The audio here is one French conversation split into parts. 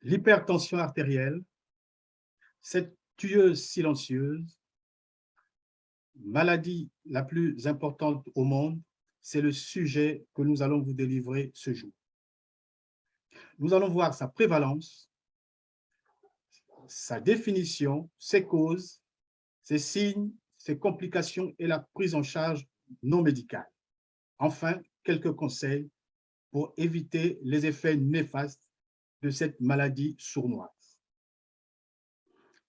L'hypertension artérielle, cette tueuse silencieuse, maladie la plus importante au monde, c'est le sujet que nous allons vous délivrer ce jour. Nous allons voir sa prévalence, sa définition, ses causes, ses signes, ses complications et la prise en charge non médicale. Enfin, quelques conseils pour éviter les effets néfastes de cette maladie sournoise.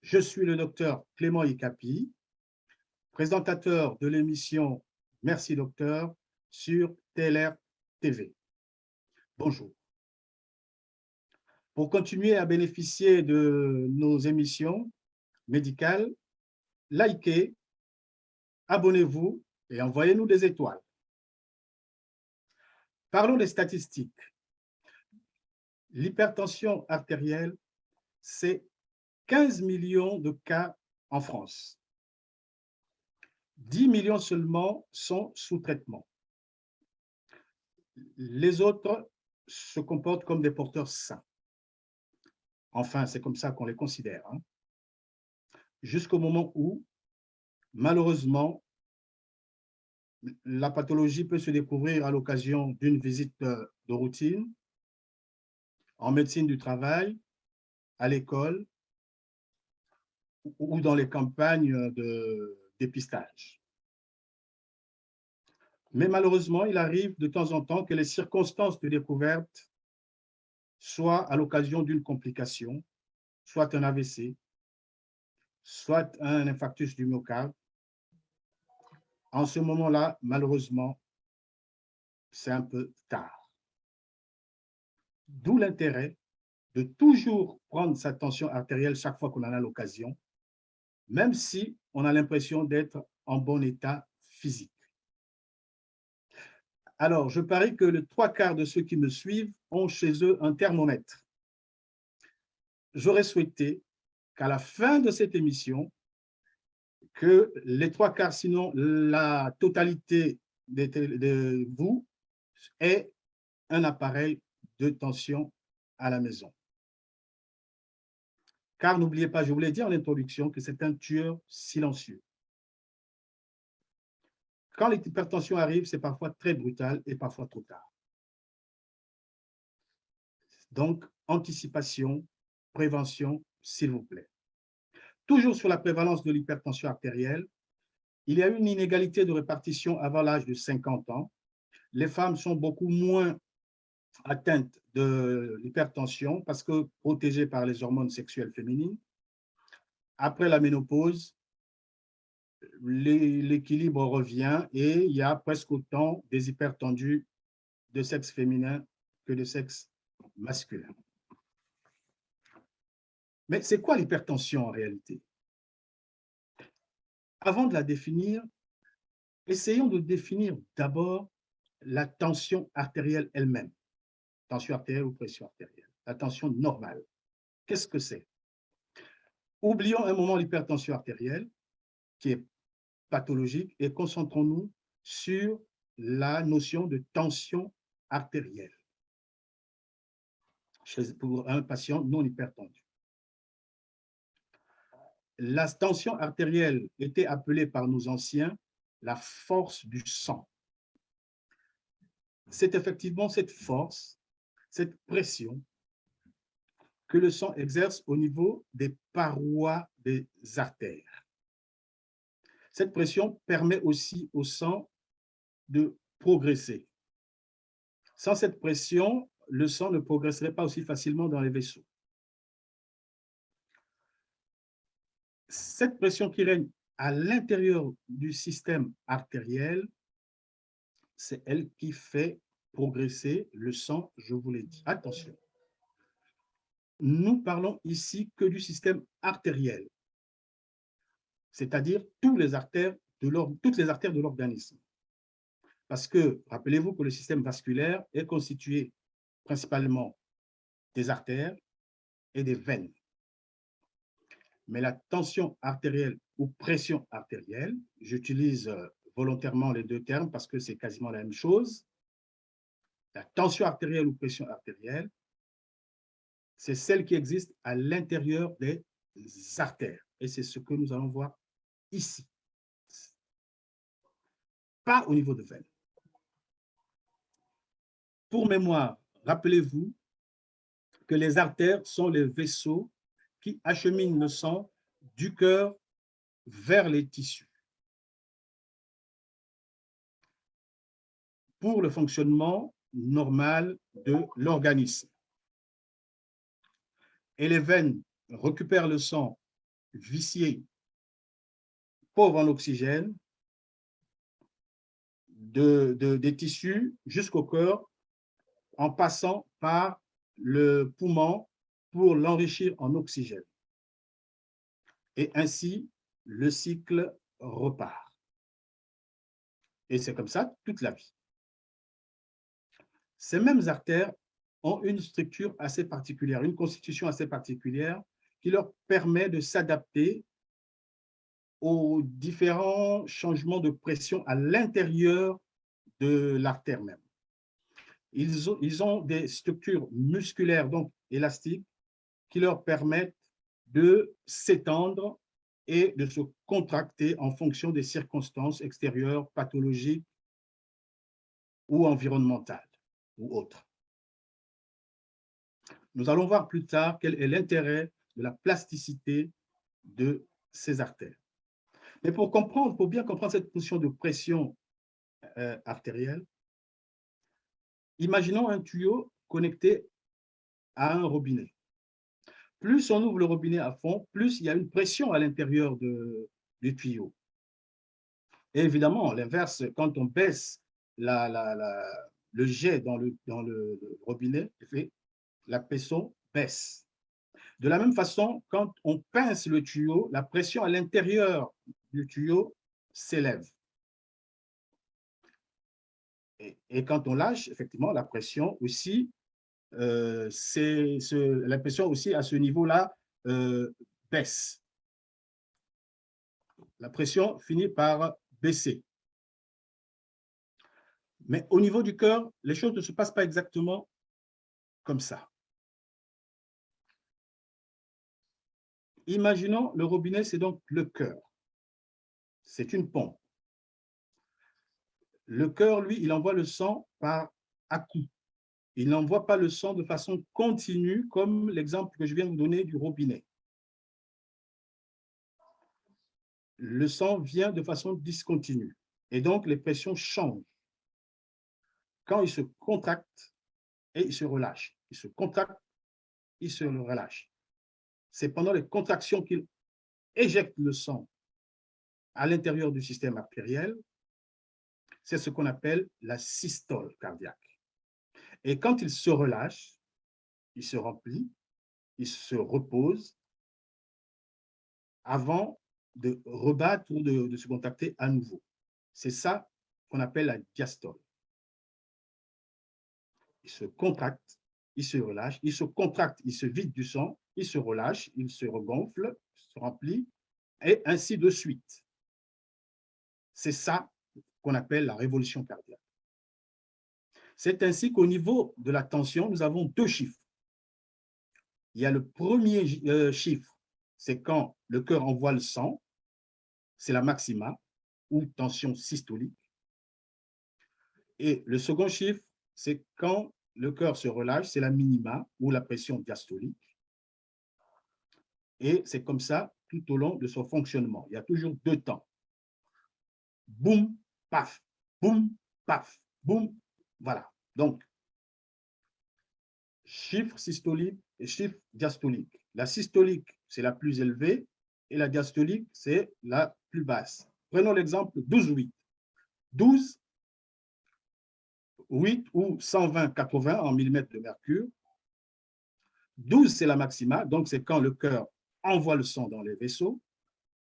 Je suis le docteur Clément Ikapi, présentateur de l'émission Merci Docteur sur TLR TV. Bonjour. Pour continuer à bénéficier de nos émissions médicales, likez, abonnez-vous et envoyez-nous des étoiles. Parlons des statistiques. L'hypertension artérielle, c'est 15 millions de cas en France. 10 millions seulement sont sous traitement. Les autres se comportent comme des porteurs sains. Enfin, c'est comme ça qu'on les considère. Jusqu'au moment où, malheureusement, la pathologie peut se découvrir à l'occasion d'une visite de routine, en médecine du travail, à l'école ou dans les campagnes de dépistage. Mais malheureusement, il arrive de temps en temps que les circonstances de découverte soient à l'occasion d'une complication, soit un AVC, soit un infarctus du myocarde. En ce moment-là, malheureusement, c'est un peu tard. D'où l'intérêt de toujours prendre sa tension artérielle chaque fois qu'on en a l'occasion, même si on a l'impression d'être en bon état physique. Alors, je parie que les 3/4 de ceux qui me suivent ont chez eux un thermomètre. J'aurais souhaité qu'à la fin de cette émission, que les 3/4, sinon la totalité de vous, aient un appareil de tension à la maison. Car n'oubliez pas, je vous l'ai dit en introduction, que c'est un tueur silencieux. Quand l'hypertension arrive, c'est parfois très brutal et parfois trop tard. Donc, anticipation, prévention, s'il vous plaît. Toujours sur la prévalence de l'hypertension artérielle, il y a une inégalité de répartition avant l'âge de 50 ans. Les femmes sont beaucoup moins atteintes de l'hypertension parce que protégées par les hormones sexuelles féminines. Après la ménopause, l'équilibre revient et il y a presque autant des hypertendus de sexe féminin que de sexe masculin. Mais c'est quoi l'hypertension en réalité? Avant de la définir, essayons de définir d'abord la tension artérielle elle-même. Tension artérielle ou pression artérielle. La tension normale. Qu'est-ce que c'est? Oublions un moment l'hypertension artérielle, qui est pathologique, et concentrons-nous sur la notion de tension artérielle pour un patient non hypertendu. La tension artérielle était appelée par nos anciens la force du sang. C'est effectivement cette force, cette pression que le sang exerce au niveau des parois des artères. Cette pression permet aussi au sang de progresser. Sans cette pression, le sang ne progresserait pas aussi facilement dans les vaisseaux. Cette pression qui règne à l'intérieur du système artériel, c'est elle qui fait progresser le sang, je vous l'ai dit. Attention, nous parlons ici que du système artériel, c'est-à-dire toutes les artères de l'organisme. Parce que, rappelez-vous que le système vasculaire est constitué principalement des artères et des veines. Mais la tension artérielle ou pression artérielle, j'utilise volontairement les deux termes parce que c'est quasiment la même chose. La tension artérielle ou pression artérielle c'est celle qui existe à l'intérieur des artères. Et c'est ce que nous allons voir ici. Pas au niveau de veine. Pour mémoire, rappelez-vous que les artères sont les vaisseaux qui acheminent le sang du cœur vers les tissus. Pour le fonctionnement normal de l'organisme. Et les veines récupèrent le sang vicié, pauvre en oxygène, des tissus jusqu'au cœur, en passant par le poumon pour l'enrichir en oxygène. Et ainsi, le cycle repart. Et c'est comme ça toute la vie. Ces mêmes artères ont une structure assez particulière, une constitution assez particulière qui leur permet de s'adapter aux différents changements de pression à l'intérieur de l'artère même. Ils ont des structures musculaires, donc élastiques, qui leur permettent de s'étendre et de se contracter en fonction des circonstances extérieures, pathologiques ou environnementales ou autres. Nous allons voir plus tard quel est l'intérêt de la plasticité de ces artères. Mais pour bien comprendre cette position de pression artérielle, imaginons un tuyau connecté à un robinet. Plus on ouvre le robinet à fond, plus il y a une pression à l'intérieur du tuyau. Et évidemment, l'inverse, quand on baisse le jet dans le robinet, la pression baisse. De la même façon, quand on pince le tuyau, la pression à l'intérieur du tuyau s'élève. Et quand on lâche, effectivement, la pression aussi, la pression aussi à ce niveau-là baisse. La pression finit par baisser. Mais au niveau du cœur, les choses ne se passent pas exactement comme ça. Imaginons le robinet, c'est donc le cœur. C'est une pompe. Le cœur, lui, il envoie le sang par à-coups. Il n'envoie pas le sang de façon continue, comme l'exemple que je viens de vous donner du robinet. Le sang vient de façon discontinue. Et donc, les pressions changent. Quand il se contracte et il se relâche. Il se contracte, il se relâche. C'est pendant les contractions qu'il éjecte le sang à l'intérieur du système artériel. C'est ce qu'on appelle la systole cardiaque. Et quand il se relâche, il se remplit, il se repose avant de rebattre ou de se contracter à nouveau. C'est ça qu'on appelle la diastole. Il se contracte, il se relâche, il se contracte, il se vide du sang, il se relâche, il se regonfle, se remplit, et ainsi de suite. C'est ça qu'on appelle la révolution cardiaque. C'est ainsi qu'au niveau de la tension, nous avons deux chiffres. Il y a le premier chiffre, c'est quand le cœur envoie le sang, c'est la maxima, ou tension systolique. Et le second chiffre, c'est quand le cœur se relâche, c'est la minima, ou la pression diastolique. Et c'est comme ça tout au long de son fonctionnement. Il y a toujours deux temps. Boum, paf, boum, paf, boum. Voilà. Donc, chiffre systolique et chiffre diastolique. La systolique, c'est la plus élevée et la diastolique, c'est la plus basse. Prenons l'exemple 12-8. 12, 8 ou 120-80 en millimètres de mercure. 12, c'est la maxima, donc c'est quand le cœur envoie le sang dans les vaisseaux.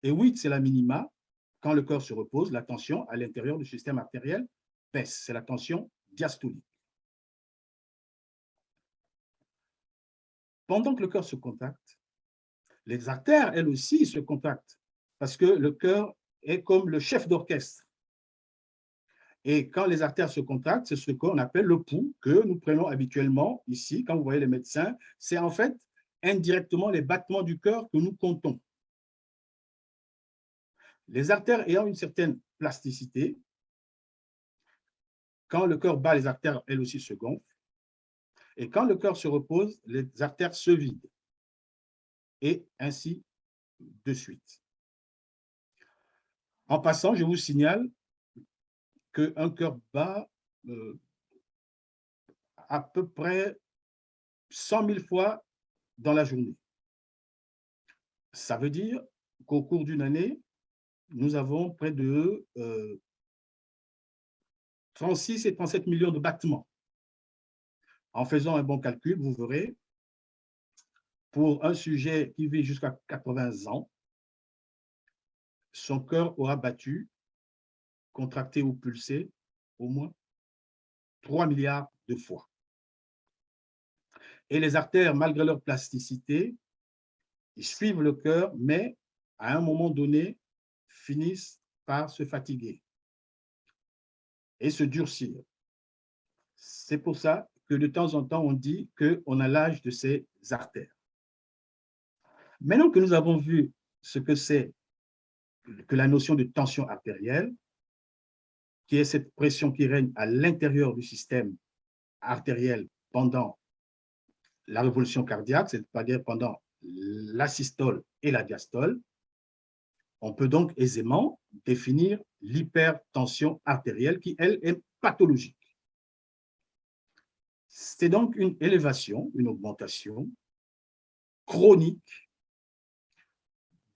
Et 8, c'est la minima, quand le cœur se repose, la tension à l'intérieur du système artériel baisse. C'est la tension diastolique. Pendant que le cœur se contracte, les artères, elles aussi, se contractent parce que le cœur est comme le chef d'orchestre. Et quand les artères se contractent, c'est ce qu'on appelle le pouls que nous prenons habituellement ici. Quand vous voyez les médecins, c'est en fait indirectement les battements du cœur que nous comptons. Les artères ayant une certaine plasticité, quand le cœur bat, les artères, elles aussi, se gonflent. Et quand le cœur se repose, les artères se vident. Et ainsi de suite. En passant, je vous signale qu'un cœur bat à peu près 100 000 fois dans la journée. Ça veut dire qu'au cours d'une année, nous avons près de 36 et 37 millions de battements. En faisant un bon calcul, vous verrez, pour un sujet qui vit jusqu'à 80 ans, son cœur aura battu, contracté ou pulsé, au moins 3 milliards de fois. Et les artères, malgré leur plasticité, ils suivent le cœur, mais à un moment donné, finissent par se fatiguer et se durcir. C'est pour ça que de temps en temps, on dit qu'on a l'âge de ces artères. Maintenant que nous avons vu ce que c'est que la notion de tension artérielle, qui est cette pression qui règne à l'intérieur du système artériel pendant la révolution cardiaque, c'est-à-dire pendant la systole et la diastole, on peut donc aisément définir l'hypertension artérielle qui, elle, est pathologique. C'est donc une élévation, une augmentation chronique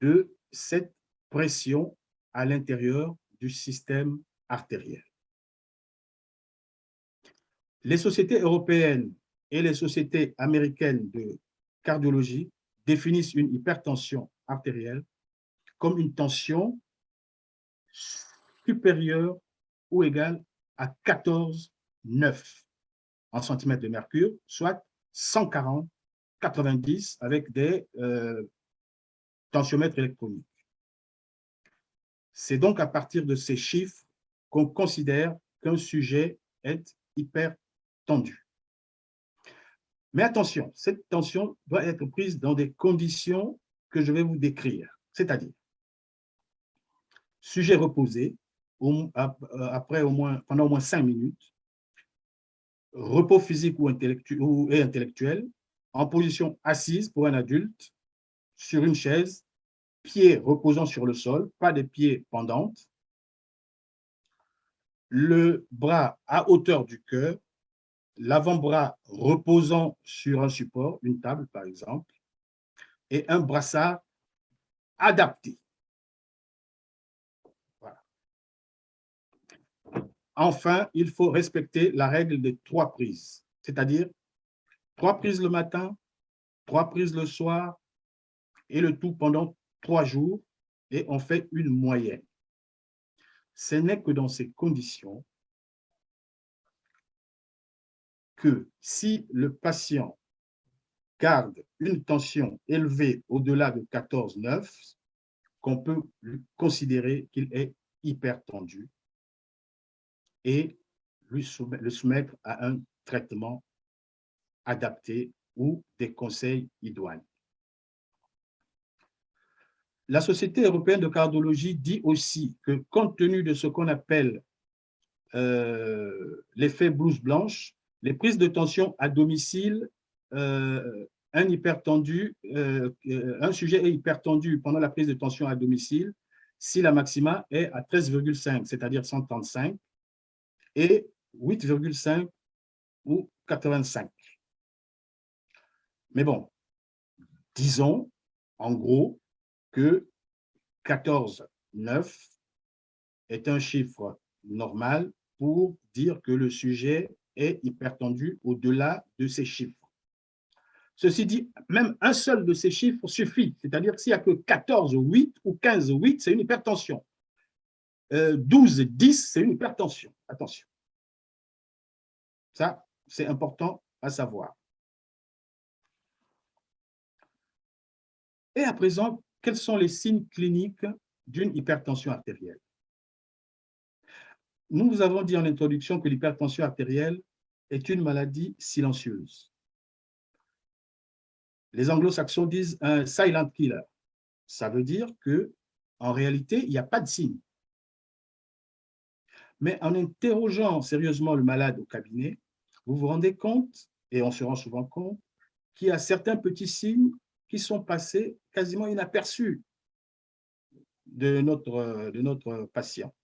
de cette pression à l'intérieur du système artériel. Les sociétés européennes et les sociétés américaines de cardiologie définissent une hypertension artérielle comme une tension supérieure ou égale à 14,9 en centimètres de mercure, soit 140, 90 avec des tensiomètres électroniques. C'est donc à partir de ces chiffres qu'on considère qu'un sujet est hypertendu. Mais attention, cette tension doit être prise dans des conditions que je vais vous décrire, c'est-à-dire sujet reposé pendant au moins 5 minutes, repos physique ou intellectuel, en position assise pour un adulte, sur une chaise, pieds reposant sur le sol, pas des pieds pendantes, le bras à hauteur du cœur, l'avant-bras reposant sur un support, une table par exemple, et un brassard adapté. Voilà. Enfin, il faut respecter la règle des 3 prises, c'est-à-dire 3 prises le matin, 3 prises le soir, et le tout pendant 3 jours, et on fait une moyenne. Ce n'est que dans ces conditions que si le patient garde une tension élevée au-delà de 14,9, qu'on peut considérer qu'il est hypertendu et le soumettre à un traitement adapté ou des conseils idoines. La Société européenne de cardiologie dit aussi que compte tenu de ce qu'on appelle l'effet blouse blanche, les prises de tension à domicile, un sujet est hypertendu pendant la prise de tension à domicile si la maxima est à 13,5, c'est-à-dire 135, et 8,5 ou 85. Mais bon, disons en gros que 14,9 est un chiffre normal pour dire que le sujet est hypertendu au-delà de ces chiffres. Ceci dit, même un seul de ces chiffres suffit, c'est-à-dire s'il n'y a que 14,8 ou 15,8, c'est une hypertension. 12,10, c'est une hypertension. Attention. Ça, c'est important à savoir. Et à présent, quels sont les signes cliniques d'une hypertension artérielle? Nous vous avons dit en introduction que l'hypertension artérielle est une maladie silencieuse. Les anglo-saxons disent un silent killer. Ça veut dire qu'en réalité, il n'y a pas de signe. Mais en interrogeant sérieusement le malade au cabinet, vous vous rendez compte, et on se rend souvent compte, qu'il y a certains petits signes qui sont passés quasiment inaperçus de notre patient.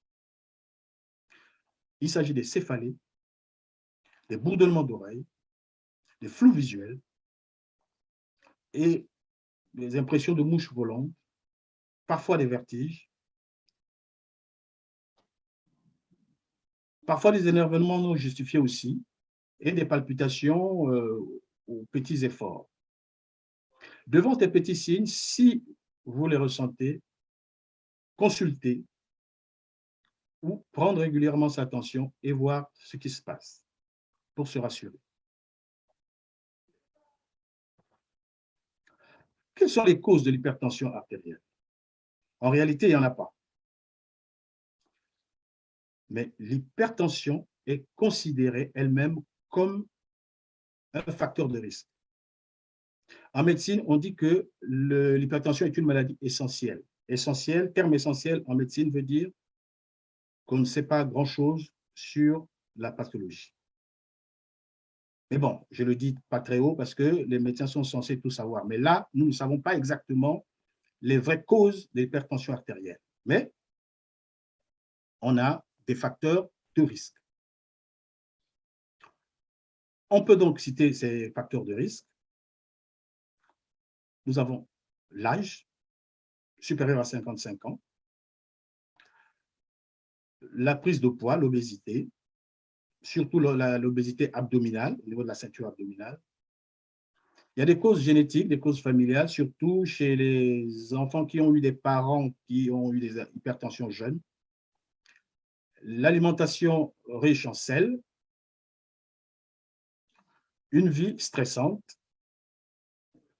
Il s'agit des céphalées, des bourdonnements d'oreilles, des flous visuels et des impressions de mouches volantes, parfois des vertiges, parfois des énervements non justifiés aussi, et des palpitations aux petits efforts. Devant ces petits signes, si vous les ressentez, consultez ou prendre régulièrement sa tension et voir ce qui se passe pour se rassurer. Quelles sont les causes de l'hypertension artérielle? En réalité, il n'y en a pas. Mais l'hypertension est considérée elle-même comme un facteur de risque. En médecine, on dit que l'hypertension est une maladie essentielle. Essentielle, terme essentiel en médecine veut dire qu'on ne sait pas grand-chose sur la pathologie. Mais bon, je le dis pas très haut parce que les médecins sont censés tout savoir. Mais là, nous ne savons pas exactement les vraies causes de l'hypertension artérielle. Mais on a des facteurs de risque. On peut donc citer ces facteurs de risque. Nous avons l'âge supérieur à 55 ans, la prise de poids, l'obésité, surtout l'obésité abdominale, au niveau de la ceinture abdominale. Il y a des causes génétiques, des causes familiales, surtout chez les enfants qui ont eu des parents qui ont eu des hypertensions jeunes. L'alimentation riche en sel, une vie stressante,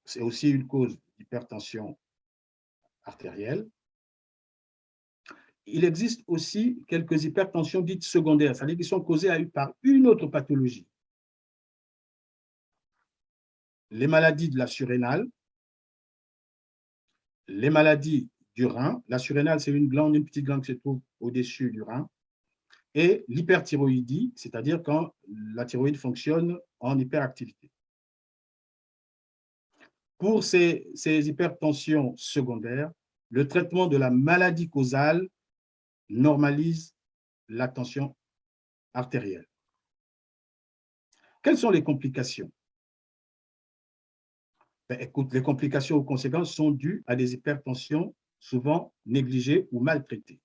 c'est aussi une cause d'hypertension artérielle. Il existe aussi quelques hypertensions dites secondaires, c'est-à-dire qui sont causées par une autre pathologie. Les maladies de la surrénale, les maladies du rein. La surrénale, c'est une glande, une petite glande qui se trouve au-dessus du rein. Et l'hyperthyroïdie, c'est-à-dire quand la thyroïde fonctionne en hyperactivité. Pour ces hypertensions secondaires, le traitement de la maladie causale normalise la tension artérielle. Quelles sont les complications? Ben, écoute, les complications ou conséquences sont dues à des hypertensions souvent négligées ou maltraitées.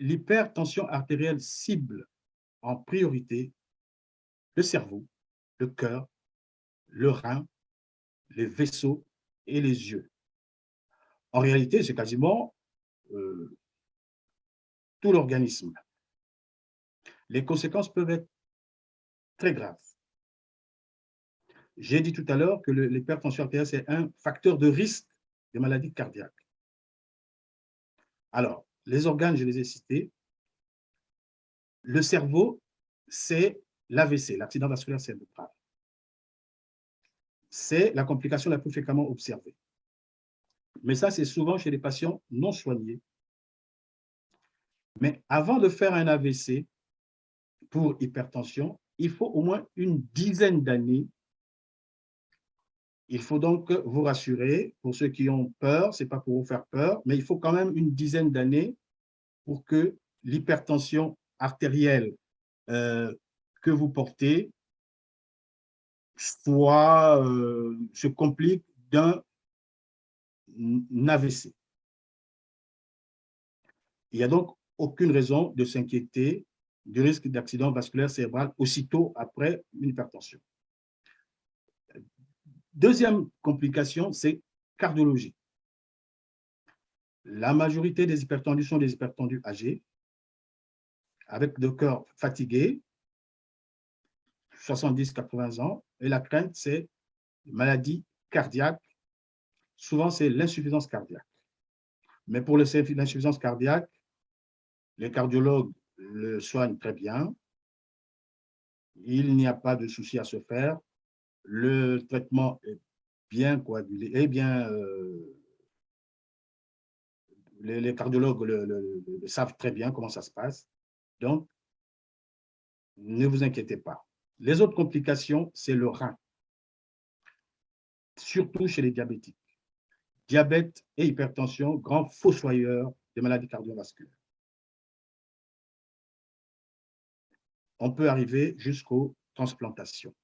L'hypertension artérielle cible en priorité le cerveau, le cœur, le rein, les vaisseaux et les yeux. En réalité, c'est quasiment tout l'organisme. Les conséquences peuvent être très graves. J'ai dit tout à l'heure que l'hypertension artérielle, c'est un facteur de risque des maladies cardiaques. Alors, les organes, je les ai cités. Le cerveau, c'est l'AVC, l'accident vasculaire cérébral. C'est la complication la plus fréquemment observée. Mais ça, c'est souvent chez les patients non soignés. Mais avant de faire un AVC pour hypertension, il faut au moins une dizaine d'années. Il faut donc vous rassurer, pour ceux qui ont peur, ce n'est pas pour vous faire peur, mais il faut quand même une dizaine d'années pour que l'hypertension artérielle que vous portez se complique d'un AVC. Il n'y a donc aucune raison de s'inquiéter du risque d'accident vasculaire cérébral aussitôt après une hypertension. Deuxième complication, c'est cardiologique. La majorité des hypertendus sont des hypertendus âgés, avec le cœur fatigué, 70-80 ans, et la crainte, c'est maladie cardiaque. Souvent, c'est l'insuffisance cardiaque. Mais pour l'insuffisance cardiaque, les cardiologues le soignent très bien. Il n'y a pas de souci à se faire. Le traitement est bien coagulé, est bien, les cardiologues le savent très bien comment ça se passe. Donc, ne vous inquiétez pas. Les autres complications, c'est le rein, surtout chez les diabétiques. Diabète et hypertension, grands fossoyeurs des maladies cardiovasculaires. On peut arriver jusqu'aux transplantations.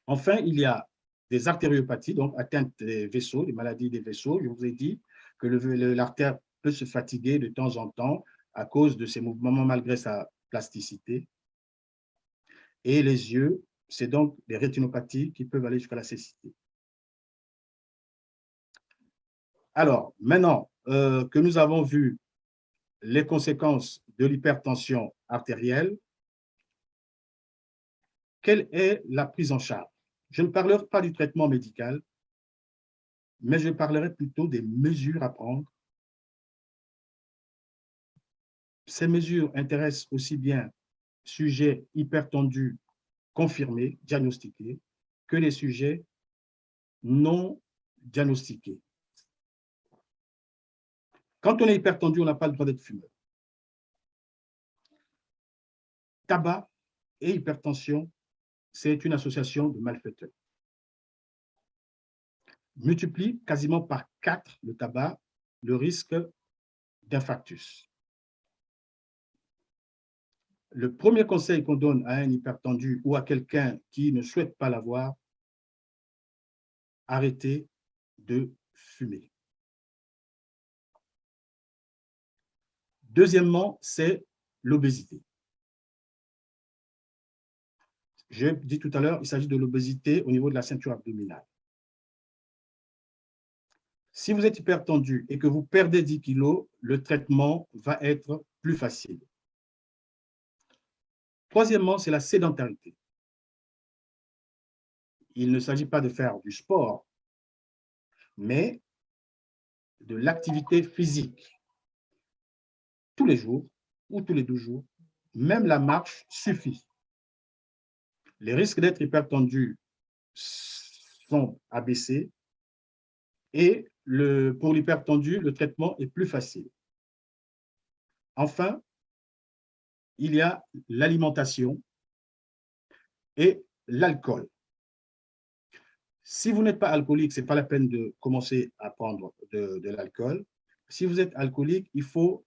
Enfin, il y a des artériopathies, donc atteintes des vaisseaux, des maladies des vaisseaux. Je vous ai dit que l'artère peut se fatiguer de temps en temps à cause de ses mouvements malgré sa plasticité. Et les yeux, c'est donc des rétinopathies qui peuvent aller jusqu'à la cécité. Alors, maintenant que nous avons vu les conséquences de l'hypertension artérielle, quelle est la prise en charge? Je ne parlerai pas du traitement médical, mais je parlerai plutôt des mesures à prendre. Ces mesures intéressent aussi bien sujets hypertendus confirmés, diagnostiqués, que les sujets non diagnostiqués. Quand on est hypertendu, on n'a pas le droit d'être fumeur. Tabac et hypertension, c'est une association de malfaiteurs. Multiplie quasiment par 4 le tabac, le risque d'infarctus. Le premier conseil qu'on donne à un hypertendu ou à quelqu'un qui ne souhaite pas l'avoir, arrêtez de fumer. Deuxièmement, c'est l'obésité. Je dis tout à l'heure, il s'agit de l'obésité au niveau de la ceinture abdominale. Si vous êtes hypertendu et que vous perdez 10 kilos, le traitement va être plus facile. Troisièmement, c'est la sédentarité. Il ne s'agit pas de faire du sport, mais de l'activité physique. Tous les jours ou tous les 12 jours, même la marche suffit. Les risques d'être hypertendu sont abaissés et pour l'hypertendu, le traitement est plus facile. Enfin, il y a l'alimentation et l'alcool. Si vous n'êtes pas alcoolique, ce n'est pas la peine de commencer à prendre de l'alcool. Si vous êtes alcoolique, il faut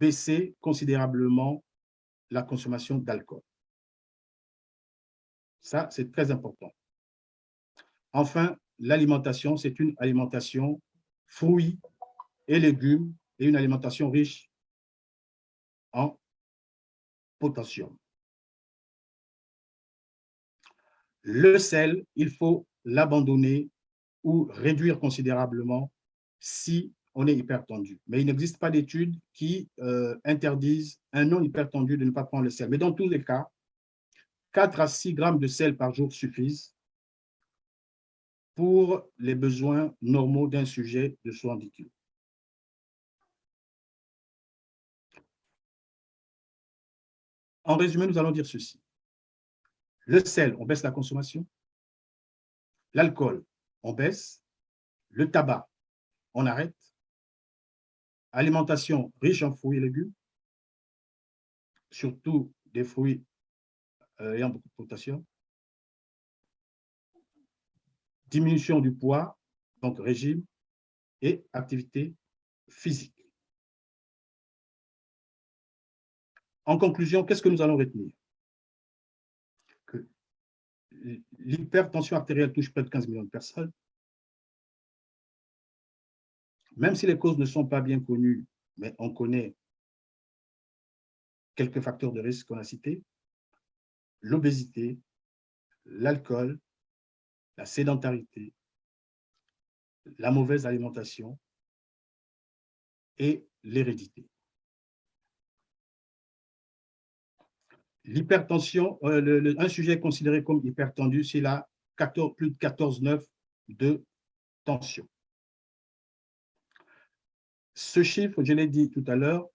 baisser considérablement la consommation d'alcool. Ça, c'est très important. Enfin, l'alimentation, c'est une alimentation fruits et légumes et une alimentation riche en potassium. Le sel, il faut l'abandonner ou réduire considérablement si on est hypertendu. Mais il n'existe pas d'études qui interdisent un non-hypertendu de ne pas prendre le sel. Mais dans tous les cas, 4 à 6 grammes de sel par jour suffisent pour les besoins normaux d'un sujet de 70 kg. En résumé, nous allons dire ceci. Le sel, on baisse la consommation. L'alcool, on baisse. Le tabac, on arrête. Alimentation riche en fruits et légumes, surtout des fruits ayant beaucoup de potassium. Diminution du poids, donc régime, et activité physique. En conclusion, qu'est-ce que nous allons retenir? Que l'hypertension artérielle touche près de 15 millions de personnes. Même si les causes ne sont pas bien connues, mais on connaît quelques facteurs de risque qu'on a cités, l'obésité, l'alcool, la sédentarité, la mauvaise alimentation et l'hérédité. L'hypertension, un sujet considéré comme hypertendu, s'il a plus de 14,9 de tension. Ce chiffre, je l'ai dit tout à l'heure,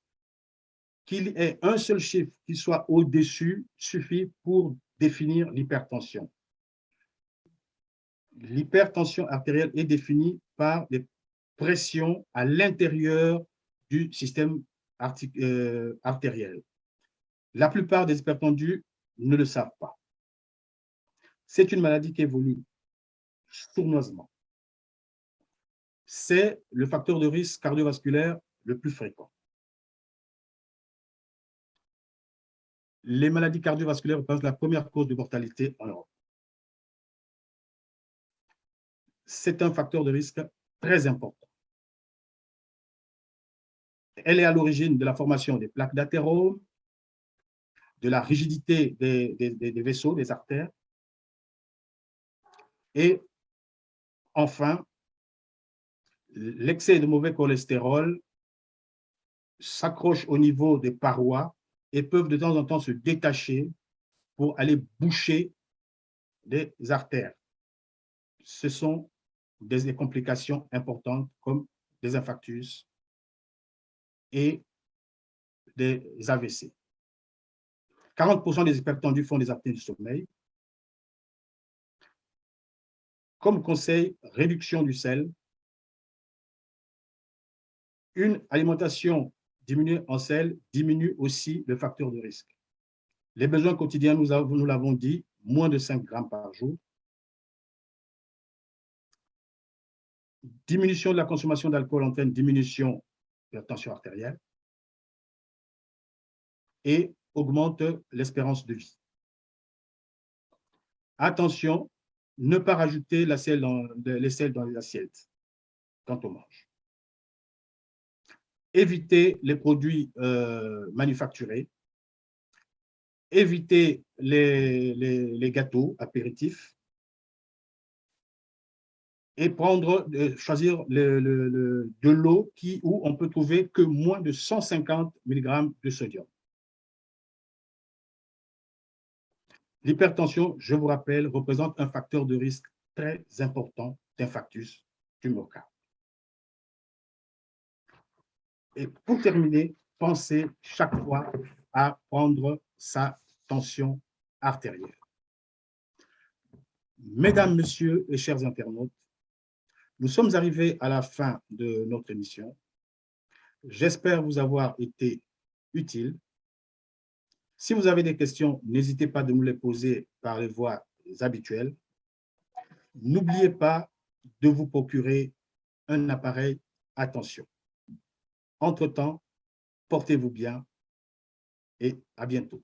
qu'il y ait un seul chiffre qui soit au-dessus suffit pour définir l'hypertension. L'hypertension artérielle est définie par des pressions à l'intérieur du système artériel. La plupart des hypertendus ne le savent pas. C'est une maladie qui évolue sournoisement. C'est le facteur de risque cardiovasculaire le plus fréquent. Les maladies cardiovasculaires représentent la première cause de mortalité en Europe. C'est un facteur de risque très important. Elle est à l'origine de la formation des plaques d'athérome, de la rigidité des vaisseaux, des artères, et enfin, l'excès de mauvais cholestérol s'accroche au niveau des parois et peuvent de temps en temps se détacher pour aller boucher des artères. Ce sont des complications importantes comme des infarctus et des AVC. 40% des hypertendus font des apnées du sommeil. Comme conseil, réduction du sel, une alimentation diminuée en sel diminue aussi le facteur de risque. Les besoins quotidiens, nous l'avons dit, moins de 5 grammes par jour. Diminution de la consommation d'alcool entraîne diminution de la tension artérielle et augmente l'espérance de vie. Attention, ne pas rajouter les sels dans les assiettes quand on mange. Éviter les produits manufacturés. Éviter les gâteaux apéritifs et choisir de l'eau où on peut trouver que moins de 150 mg de sodium. L'hypertension, je vous rappelle, représente un facteur de risque très important d'infarctus du myocarde. Et pour terminer, pensez chaque fois à prendre sa tension artérielle. Mesdames, Messieurs et chers internautes, nous sommes arrivés à la fin de notre émission. J'espère vous avoir été utile. Si vous avez des questions, n'hésitez pas de nous les poser par les voies habituelles. N'oubliez pas de vous procurer un appareil attention. Entre-temps, portez-vous bien et à bientôt.